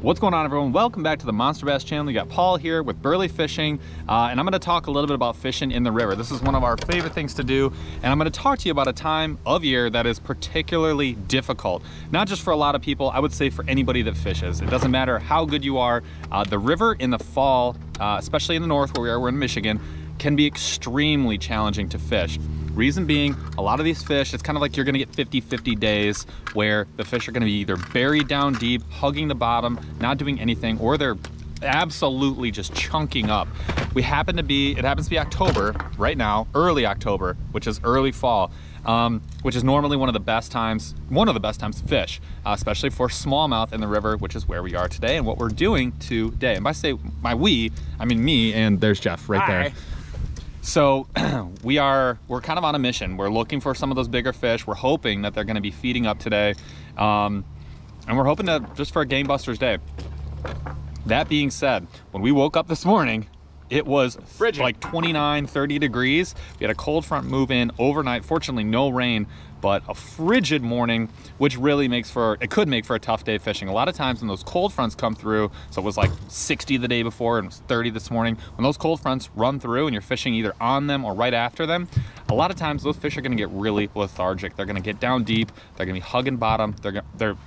What's going on, everyone? Welcome back to the Monster Bass channel. You got Paul here with Burley Fishing, and I'm going to talk a little bit about fishing in the river. This is one of our favorite things to do, and I'm going to talk to you about a time of year that is particularly difficult. Not just for a lot of people, I would say for anybody that fishes. It doesn't matter how good you are. The river in the fall, especially in the north where we are, we're in Michigan, can be extremely challenging to fish. Reason being, a lot of these fish, it's kind of like you're gonna get 50-50 days where the fish are gonna be either buried down deep, hugging the bottom, not doing anything, or they're absolutely just chunking up. It happens to be October right now, early October, which is early fall, which is normally one of the best times to fish, especially for smallmouth in the river, which is where we are today and what we're doing today. And by say my we, I mean me, and there's Jeff right there. So we're kind of on a mission. We're looking for some of those bigger fish. We're hoping that they're going to be feeding up today. And we're hoping to just for a game busters day. That being said, when we woke up this morning, it was frigid. Like 29, 30 degrees. We had a cold front move in overnight. Fortunately, no rain, but a frigid morning, which really could make for a tough day fishing. A lot of times when those cold fronts come through, so it was like 60 the day before and it was 30 this morning, when those cold fronts run through and you're fishing either on them or right after them, a lot of times those fish are gonna get really lethargic. They're gonna get down deep, they're gonna be hugging bottom,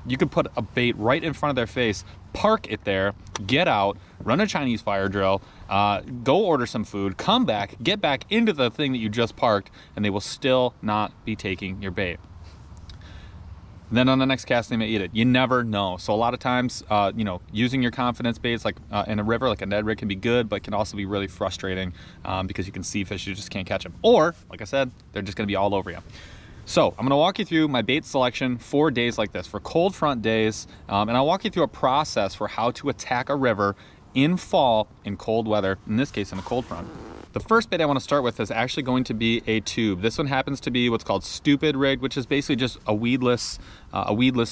you could put a bait right in front of their face, park it there, get out, run a Chinese fire drill, go order some food, come back, get back into the thing that you just parked, and they will still not be taking your bait. And then on the next cast, they may eat it. You never know. So a lot of times, using your confidence baits like in a river, like a Ned rig, can be good, but can also be really frustrating because you can see fish, you just can't catch them. Or, like I said, they're just gonna be all over you. So I'm gonna walk you through my bait selection for days like this, for cold front days, and I'll walk you through a process for how to attack a river in fall in cold weather, in this case in a cold front. The first bait I want to start with is actually going to be a tube. This one happens to be what's called stupid rig, which is basically just a weedless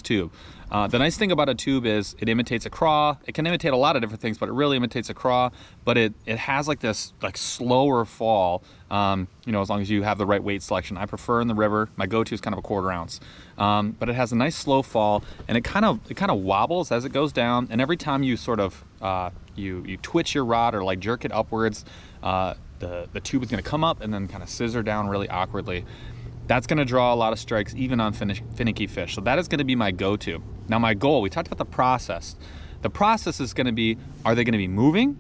tube. The nice thing about a tube is it imitates a craw. It can imitate a lot of different things, but it really imitates a craw. But it has like this slower fall, as long as you have the right weight selection. I prefer in the river. My go-to is kind of a 1/4 ounce. But it has a nice slow fall, and it kind of wobbles as it goes down. And every time you sort of you twitch your rod or like jerk it upwards, the tube is going to come up and then kind of scissor down really awkwardly. That's going to draw a lot of strikes even on finicky fish. So that is going to be my go-to. Now my goal, we talked about the process. The process is going to be, are they going to be moving?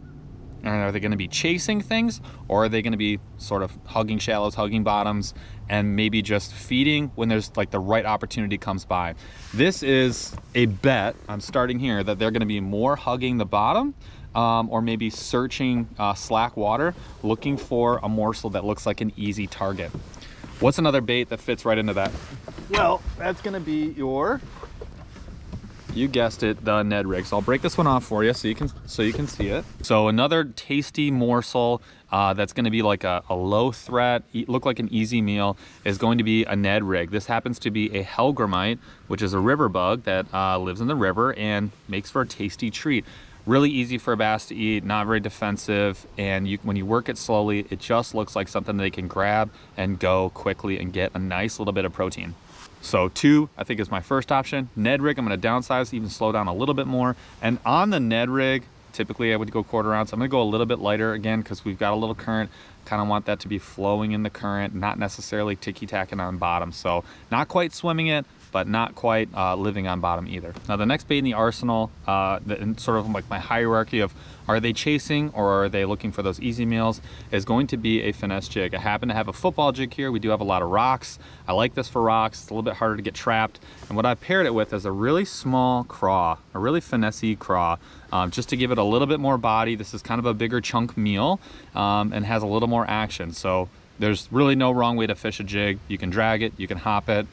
And are they going to be chasing things? Or are they going to be sort of hugging shallows, hugging bottoms, and maybe just feeding when there's like the right opportunity comes by? This is a bet, I'm starting here, that they're going to be more hugging the bottom or maybe searching slack water, looking for a morsel that looks like an easy target. What's another bait that fits right into that? Well, that's gonna be you guessed it, the Ned rig. So I'll break this one off for you so you can see it. So another tasty morsel that's gonna be like a low threat, look like an easy meal, is going to be a Ned rig. This happens to be a hellgrammite, which is a river bug that lives in the river and makes for a tasty treat. Really easy for a bass to eat, not very defensive, and when you work it slowly, it just looks like something they can grab and go quickly and get a nice little bit of protein. So tube, I think, is my first option. Ned rig, I'm gonna downsize, even slow down a little bit more. And on the Ned rig, typically I would go 1/4 ounce. I'm gonna go a little bit lighter again because we've got a little current. Kind of want that to be flowing in the current, not necessarily ticky-tacking on bottom. So not quite swimming it, but not quite living on bottom either. Now the next bait in the arsenal, sort of like my hierarchy of are they chasing or are they looking for those easy meals, is going to be a finesse jig. I happen to have a football jig here. We do have a lot of rocks. I like this for rocks. It's a little bit harder to get trapped. And what I paired it with is a really small craw, a really finesse-y craw, just to give it a little bit more body. This is kind of a bigger chunk meal and has a little more action. So there's really no wrong way to fish a jig. You can drag it, you can hop it,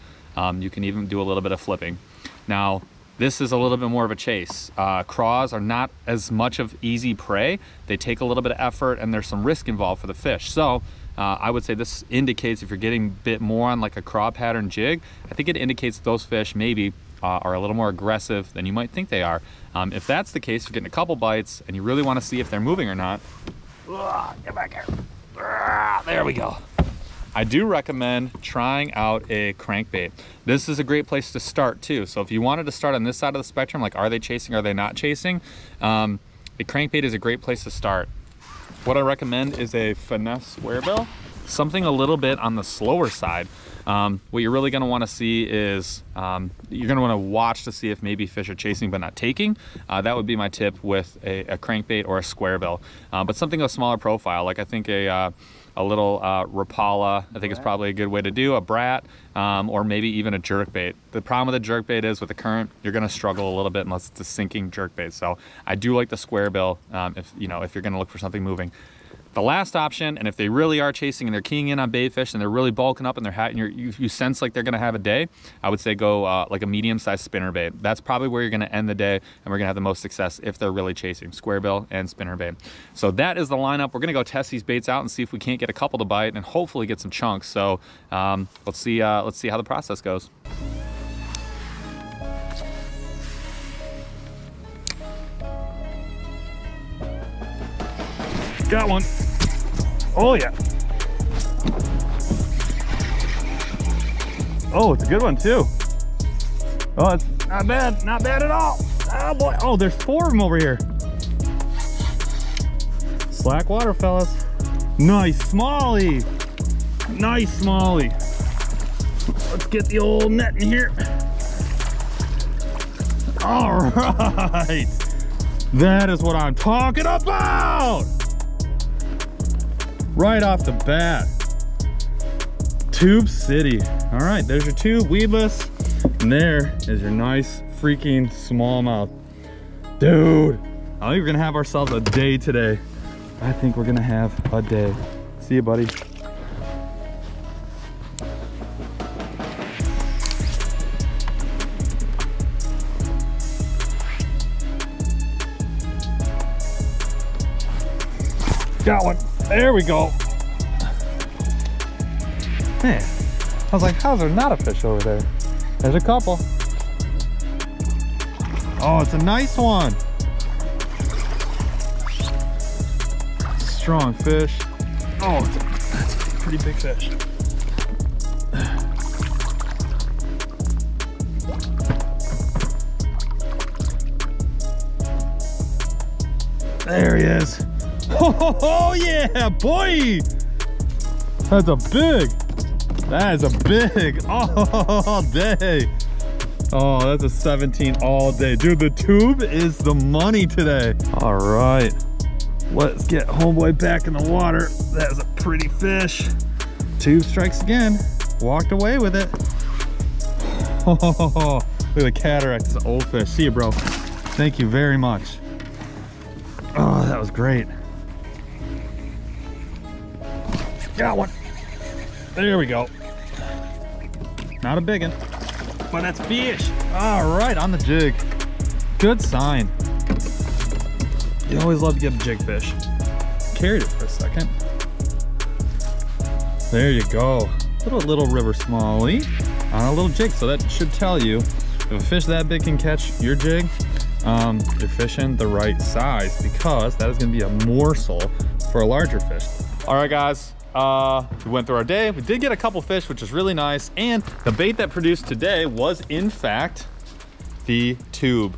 you can even do a little bit of flipping. Now, this is a little bit more of a chase. Craws are not as much of easy prey. They take a little bit of effort and there's some risk involved for the fish. So I would say this indicates, if you're getting a bit more on like a craw pattern jig, I think it indicates those fish maybe are a little more aggressive than you might think they are. If that's the case, you're getting a couple bites and you really want to see if they're moving or not. Get back here. There we go. I do recommend trying out a crankbait. This is a great place to start too. So if you wanted to start on this side of the spectrum, like are they chasing, are they not chasing? A crankbait is a great place to start. What I recommend is a finesse square bill, something a little bit on the slower side. What you're really gonna wanna see is, you're gonna wanna watch to see if maybe fish are chasing but not taking. That would be my tip with a crankbait or a square bill. But something of a smaller profile, like I think a little Rapala, I think is probably a good way to do, a brat, or maybe even a jerkbait. The problem with a jerkbait is with the current, you're gonna struggle a little bit unless it's a sinking jerkbait. So I do like the square bill if you're gonna look for something moving. The last option, and if they really are chasing and they're keying in on bait fish and they're really bulking up in their hat and you sense like they're gonna have a day, I would say go like a medium-sized spinnerbait. That's probably where you're gonna end the day and we're gonna have the most success if they're really chasing, square bill and spinnerbait. So that is the lineup. We're gonna go test these baits out and see if we can't get a couple to bite and hopefully get some chunks. So let's see how the process goes. Got one. Oh yeah. Oh, it's a good one too. Oh, it's not bad at all. Oh boy. Oh, there's 4 of them over here. Slack water, fellas. Nice smallie. Nice smallie. Let's get the old net in here. All right. That is what I'm talking about. Right off the bat. Tube City. All right, there's your tube, weedless. And there is your nice freaking smallmouth. Dude, I think we're gonna have ourselves a day today. I think we're gonna have a day. See you, buddy. Got one. There we go. Man, I was like, how's there not a fish over there? There's a couple. Oh, it's a nice one. Strong fish. Oh, that's a pretty big fish. There he is. Oh yeah, boy! That's a big. That is a big all day. Oh, that's a 17 all day. Dude, the tube is the money today. All right, let's get homeboy back in the water. That is a pretty fish. Tube strikes again. Walked away with it. Oh, look at the cataract. It's an old fish. See you, bro. Thank you very much. Oh, that was great. Got one. There we go. Not a big one, but that's fish. All right, on the jig. Good sign. You always love to get a jig fish. Carried it for a second. There you go. Little river smallie on a little jig. So that should tell you if a fish that big can catch your jig, you're fishing the right size, because that is going to be a morsel for a larger fish. All right, guys. We went through our day. We did get a couple fish, which is really nice. And the bait that produced today was, in fact, the tube.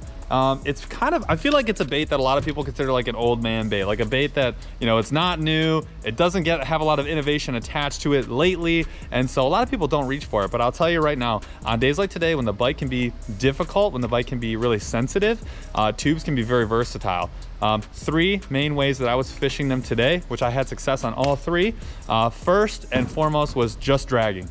It's kind of, I feel like it's a bait that a lot of people consider like an old man bait, like a bait that, you know, it's not new. It doesn't have a lot of innovation attached to it lately. And so a lot of people don't reach for it. But I'll tell you right now, on days like today, when the bite can be difficult, when the bite can be really sensitive, tubes can be very versatile. 3 main ways that I was fishing them today, which I had success on all 3. First and foremost was just dragging.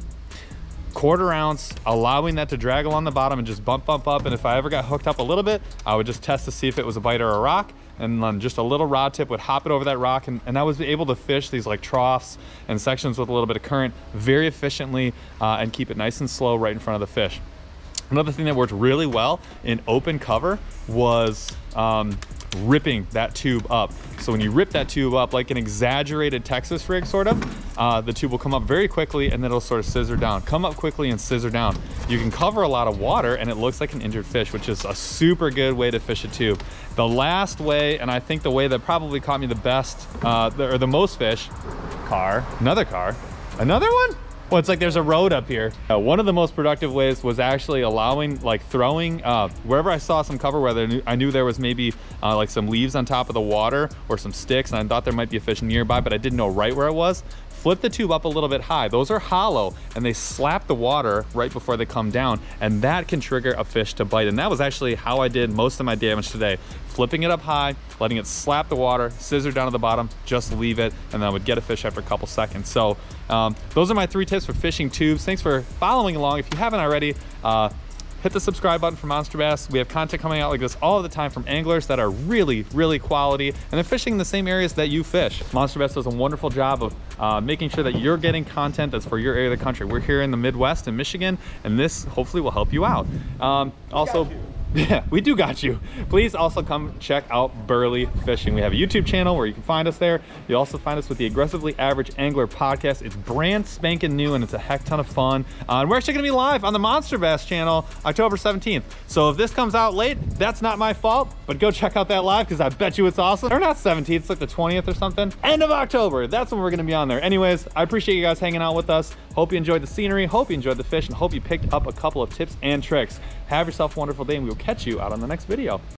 1/4 ounce, allowing that to drag along the bottom and just bump up. And if I ever got hooked up a little bit, I would just test to see if it was a bite or a rock. And then just a little rod tip would hop it over that rock. And I was able to fish these like troughs and sections with a little bit of current very efficiently and keep it nice and slow right in front of the fish. Another thing that worked really well in open cover was ripping that tube up. So when you rip that tube up like an exaggerated Texas rig sort of, the tube will come up very quickly and then it'll sort of scissor down. Come up quickly and scissor down. You can cover a lot of water and it looks like an injured fish, which is a super good way to fish a tube. The last way, and I think the way that probably caught me the best, or the most fish, another car, Another one? Well, it's like there's a road up here. One of the most productive ways was actually allowing, like throwing, wherever I saw some cover, whether I knew there was maybe like some leaves on top of the water or some sticks, and I thought there might be a fish nearby, but I didn't know right where it was. Flip the tube up a little bit high. Those are hollow, and they slap the water right before they come down, and that can trigger a fish to bite. And that was actually how I did most of my damage today. Flipping it up high, letting it slap the water, scissor down to the bottom, just leave it, and then I would get a fish after a couple seconds. So those are my 3 tips for fishing tubes. Thanks for following along. If you haven't already, hit the subscribe button for Monster Bass. We have content coming out like this all the time from anglers that are really, really quality, and they're fishing in the same areas that you fish. Monster Bass does a wonderful job of making sure that you're getting content that's for your area of the country. We're here in the Midwest in Michigan, and this hopefully will help you out. Also, yeah, we do got you. Please also come check out Burley Fishing. We have a YouTube channel where you can find us there. You'll also find us with the Aggressively Average Angler podcast. It's brand spanking new, and it's a heck ton of fun. And we're actually gonna be live on the Monster Bass channel October 17th. So if this comes out late, that's not my fault, but go check out that live, because I bet you it's awesome. Or not 17th, it's like the 20th or something. End of October, that's when we're gonna be on there. Anyways, I appreciate you guys hanging out with us. Hope you enjoyed the scenery, hope you enjoyed the fish, and hope you picked up a couple of tips and tricks. Have yourself a wonderful day, and we will catch you out on the next video.